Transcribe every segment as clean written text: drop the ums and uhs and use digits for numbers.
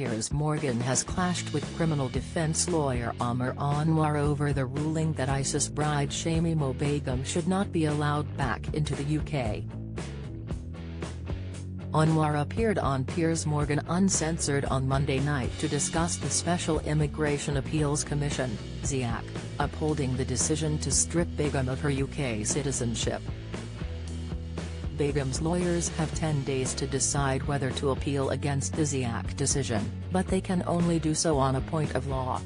Piers Morgan has clashed with criminal defense lawyer Amr Anwar over the ruling that ISIS bride Shamima Begum should not be allowed back into the UK. Anwar appeared on Piers Morgan Uncensored on Monday night to discuss the Special Immigration Appeals Commission (SIAC) upholding the decision to strip Begum of her UK citizenship. Begum's lawyers have 10 days to decide whether to appeal against the SIAC decision, but they can only do so on a point of law.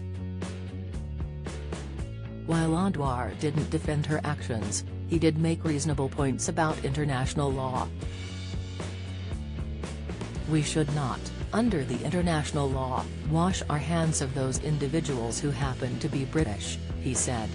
While Anwar didn't defend her actions, he did make reasonable points about international law. "We should not, under the international law, wash our hands of those individuals who happen to be British," he said.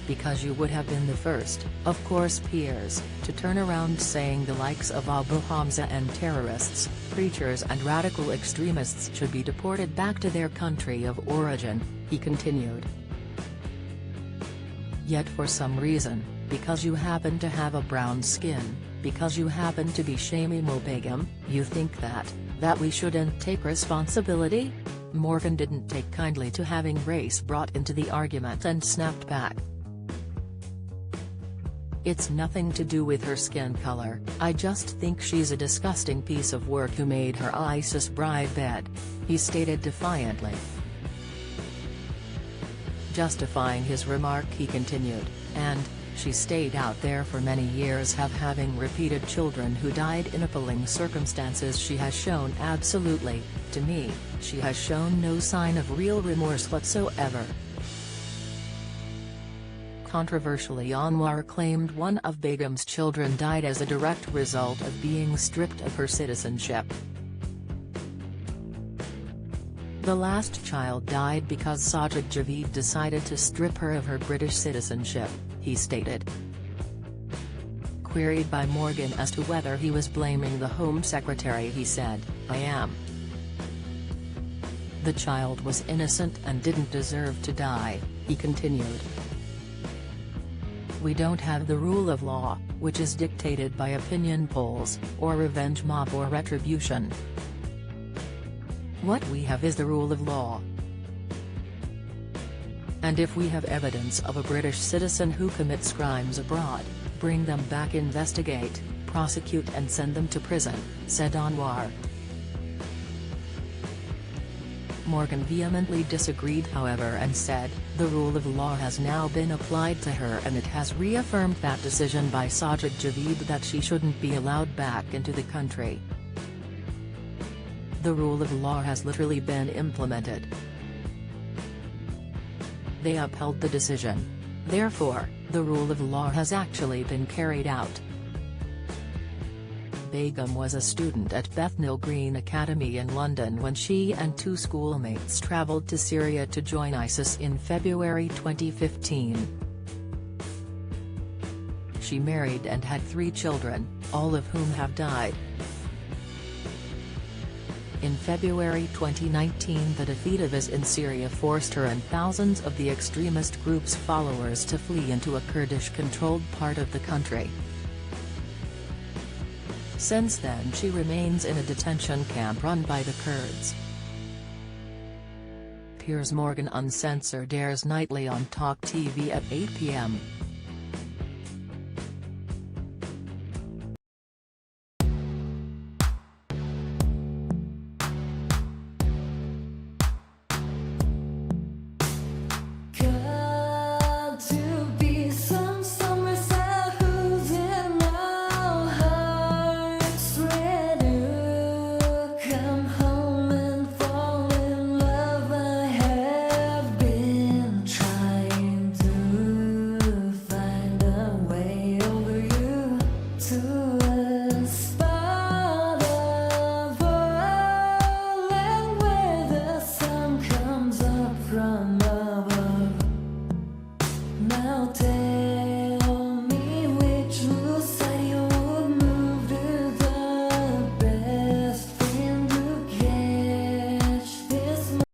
"Because you would have been the first, of course Piers, to turn around saying the likes of Abu Hamza and terrorists, preachers and radical extremists should be deported back to their country of origin," he continued. "Yet for some reason, because you happen to have a brown skin, because you happen to be Shamima Begum, you think that we shouldn't take responsibility?" Morgan didn't take kindly to having race brought into the argument and snapped back. "It's nothing to do with her skin color, I just think she's a disgusting piece of work who made her ISIS bride bed," he stated defiantly. Justifying his remark he continued, "And she stayed out there for many years having repeated children who died in appalling circumstances. She has shown absolutely, to me, she has shown no sign of real remorse whatsoever." Controversially, Anwar claimed one of Begum's children died as a direct result of being stripped of her citizenship. "The last child died because Sajid Javid decided to strip her of her British citizenship," he stated. Queried by Morgan as to whether he was blaming the Home Secretary, he said, "I am. The child was innocent and didn't deserve to die," he continued. "We don't have the rule of law, which is dictated by opinion polls, or revenge mob or retribution. What we have is the rule of law. And if we have evidence of a British citizen who commits crimes abroad, bring them back, investigate, prosecute and send them to prison," said Anwar. Morgan vehemently disagreed however and said, "The rule of law has now been applied to her and it has reaffirmed that decision by Sajid Javid that she shouldn't be allowed back into the country. The rule of law has literally been implemented. They upheld the decision. Therefore, the rule of law has actually been carried out." Begum was a student at Bethnal Green Academy in London when she and two schoolmates travelled to Syria to join ISIS in February 2015. She married and had 3 children, all of whom have died. In February 2019, the defeat of ISIS in Syria forced her and thousands of the extremist group's followers to flee into a Kurdish-controlled part of the country. Since then she remains in a detention camp run by the Kurds. Piers Morgan Uncensored airs nightly on Talk TV at 8 p.m. From